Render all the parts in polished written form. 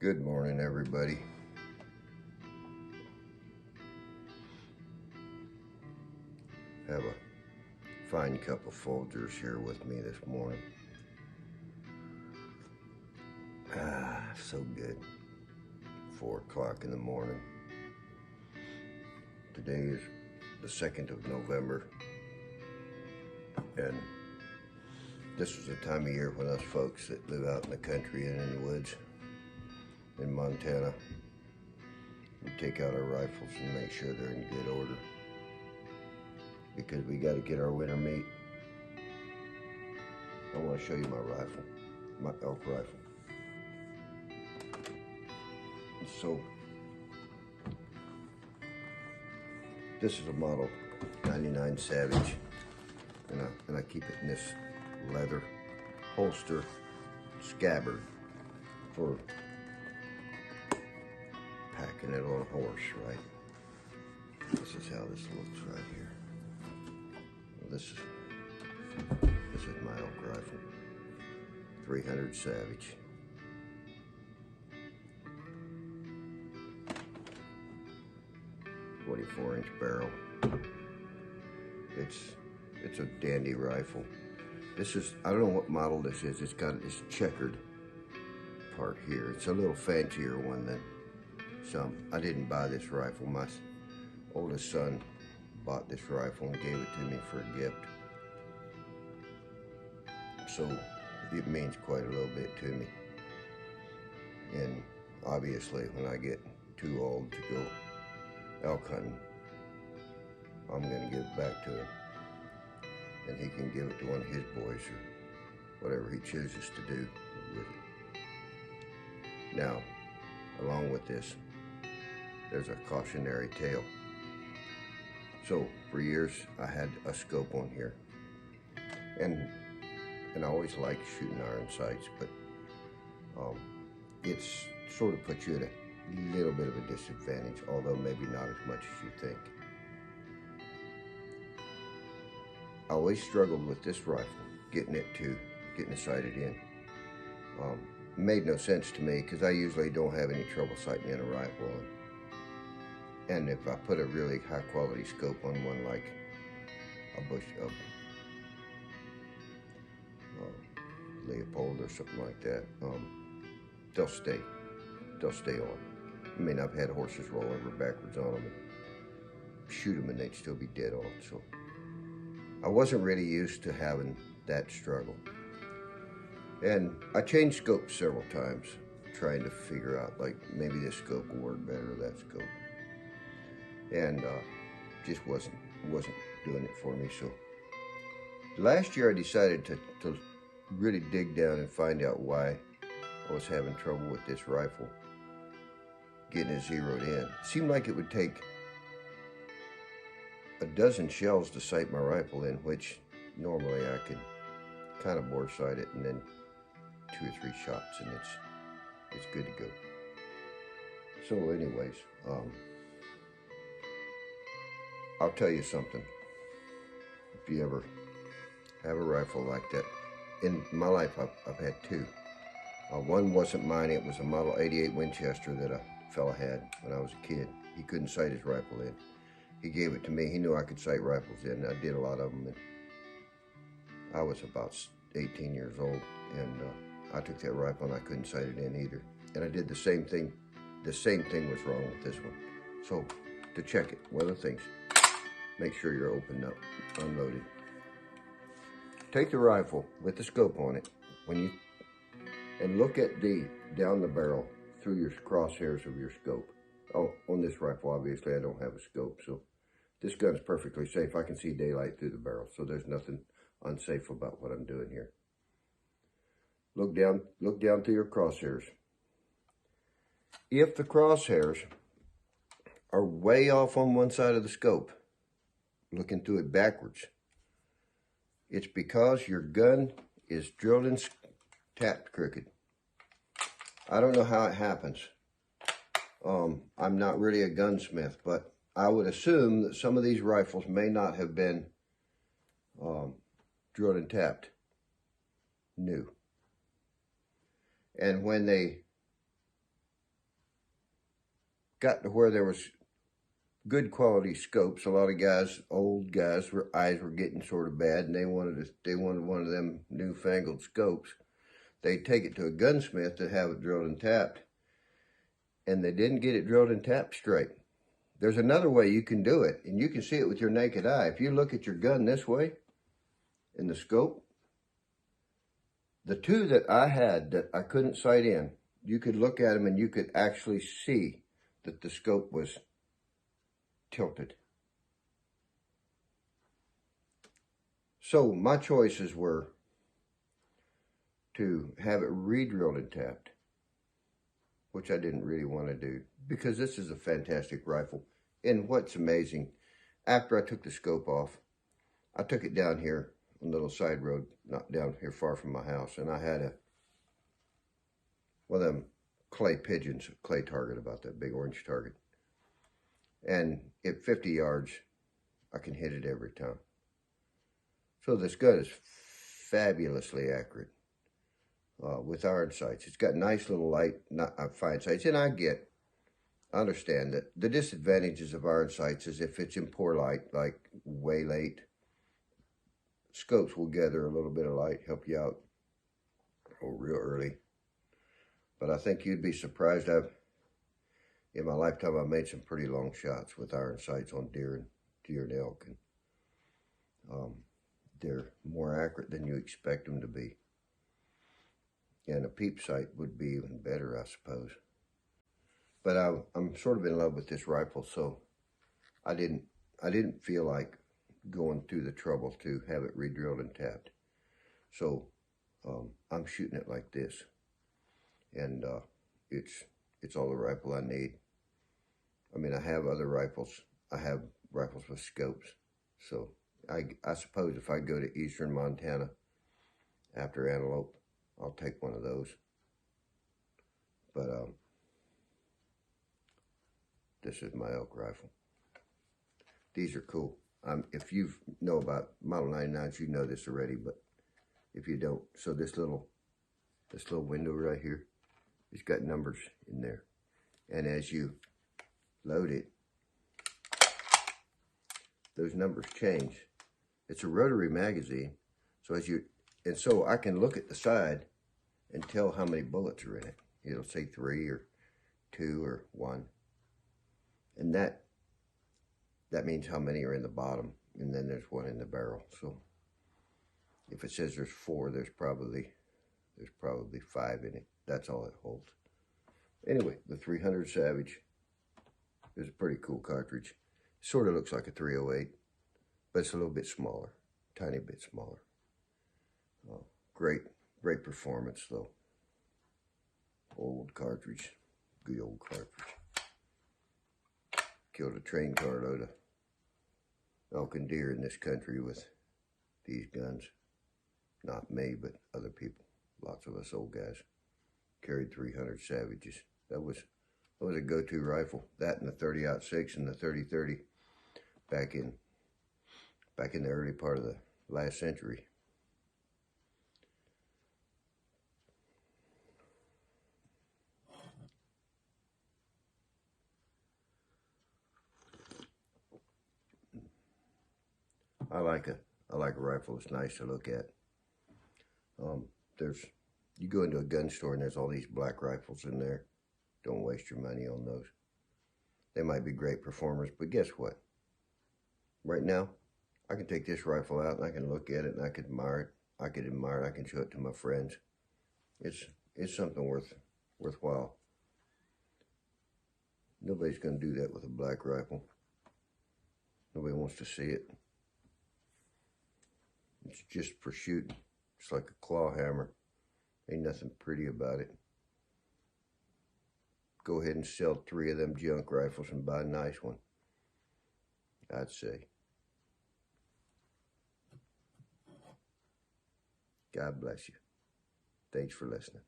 Good morning, everybody. Have a fine cup of Folgers here with me this morning. So good. 4 o'clock in the morning. Today is the 2nd of November, and this is the time of year when us folks that live out in the country and in the woods in Montana, we take out our rifles and make sure they're in good order, because we got to get our winter meat. I want to show you my rifle, my elk rifle. So this is a model 99 Savage, and I keep it in this leather holster scabbard for packing it on a horse, right? This is how this looks right here. This is my elk rifle, 300 Savage. .24-inch barrel. It's a dandy rifle. This is, I don't know what model this is. It's got this checkered part here. It's a little fancier one than some. I didn't buy this rifle. My oldest son bought this rifle and gave it to me for a gift. So it means quite a little bit to me. And obviously when I get too old to go elk hunting, I'm gonna give it back to him, and he can give it to one of his boys or whatever he chooses to do with it. Now, along with this, there's a cautionary tale. So for years I had a scope on here, and I always liked shooting iron sights, but it's sort of puts you at a little bit of a disadvantage, although maybe not as much as you think. I always struggled with this rifle, getting it sighted in. Made no sense to me, because I usually don't have any trouble sighting in a rifle. And if I put a really high quality scope on one, like a Bush Leopold or something like that, they'll stay on. I mean, I've had horses roll over backwards on them and shoot them and they'd still be dead on. So I wasn't really used to having that struggle. And I changed scopes several times, trying to figure out, like, maybe this scope will work better or that scope. And just wasn't doing it for me. So last year I decided to really dig down and find out why I was having trouble with this rifle getting it zeroed in. It seemed like it would take a dozen shells to sight my rifle in, which normally I could kind of bore sight it, and then 2 or 3 shots and it's good to go. So anyways, I'll tell you something. If you ever have a rifle like that, in my life I've had 2. One wasn't mine. It was a Model 88 Winchester that a fella had when I was a kid. He couldn't sight his rifle in. He gave it to me. He knew I could sight rifles in. I did a lot of them. And I was about 18 years old, and I took that rifle and I couldn't sight it in either. And I did the same thing. The same thing was wrong with this one. So to check it, one of the things, make sure you're opened up, unloaded. Take the rifle with the scope on it and look at down the barrel through your crosshairs of your scope. Oh, on this rifle, obviously I don't have a scope, so this gun's perfectly safe. I can see daylight through the barrel, so there's nothing unsafe about what I'm doing here. Look down through your crosshairs. If the crosshairs are way off on one side of the scope, looking through it backwards, it's because your gun is drilled and tapped crooked. I don't know how it happens. I'm not really a gunsmith, but I would assume that some of these rifles may not have been drilled and tapped new. And when they got to where there was good quality scopes. A lot of guys, old guys, eyes were getting sort of bad, and they wanted one of them newfangled scopes. They'd take it to a gunsmith to have it drilled and tapped, and they didn't get it drilled and tapped straight. There's another way you can do it, and you can see it with your naked eye. If you look at your gun this way in the scope, the two that I had that I couldn't sight in, you could look at them and you could actually see that the scope was tilted. So my choices were to have it re-drilled and tapped, which I didn't really want to do because this is a fantastic rifle. And what's amazing, after I took the scope off, I took it down here on a little side road, not down here far from my house, and I had one of them clay pigeons, clay target, about that big orange target. And at 50 yards, I can hit it every time. So this gun is fabulously accurate with iron sights. It's got nice little light, fine sights, and I understand that the disadvantages of iron sights is if it's in poor light, like way late, scopes will gather a little bit of light, help you out real early. But I think you'd be surprised. In my lifetime, I've made some pretty long shots with iron sights on deer and elk, and they're more accurate than you expect them to be. And a peep sight would be even better, I suppose. But I'm sort of in love with this rifle, so I didn't feel like going through the trouble to have it re-drilled and tapped. So I'm shooting it like this, and it's all the rifle I need. I mean, I have other rifles. I have rifles with scopes. So I suppose if I go to eastern Montana after antelope, I'll take one of those. But this is my elk rifle. These are cool. If you know about Model 99s, you know this already, but if you don't, so this little window right here, it's got numbers in there. And as you load it, those numbers change. It's a rotary magazine, so so I can look at the side and tell how many bullets are in it. It'll say 3 or 2 or 1. And that means how many are in the bottom, and then there's 1 in the barrel. So if it says there's 4, there's probably 5 in it. That's all it holds. Anyway, the 300 Savage is a pretty cool cartridge. Sort of looks like a 308, but it's a little bit smaller, tiny bit smaller. Great performance though. Old cartridge, good old cartridge. Killed a train carload of elk and deer in this country with these guns. Not me, but other people. Lots of us old guys carried 300 Savages. That was a go-to rifle. That and the 30-06 and the 30-30 back in the early part of the last century. I like a rifle. It's nice to look at. You go into a gun store and there's all these black rifles in there. Don't waste your money on those. They might be great performers, but guess what? Right now, I can take this rifle out and I can look at it and I can admire it. I can show it to my friends. It's something worthwhile. Nobody's going to do that with a black rifle. Nobody wants to see it. It's just for shooting. It's like a claw hammer. Ain't nothing pretty about it. Go ahead and sell 3 of them junk rifles and buy a nice one, I'd say. God bless you. Thanks for listening.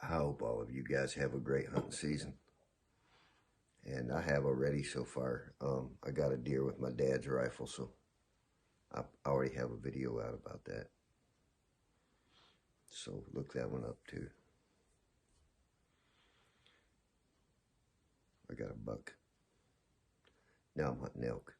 I hope all of you guys have a great hunting season. And I have already so far. I got a deer with my dad's rifle, so I already have a video out about that. So look that one up too. got a buck. Now I'm hunting elk.